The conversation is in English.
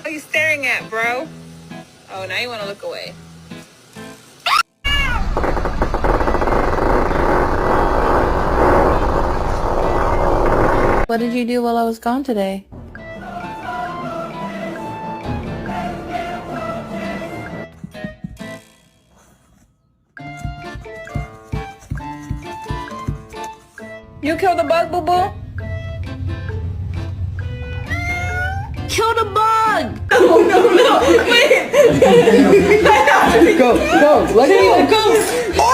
What are you staring at, bro? Oh, now you want to look away. What did you do while I was gone today? You killed the bug, boo-boo? Kill the bug! Oh, no, wait! Go, let go!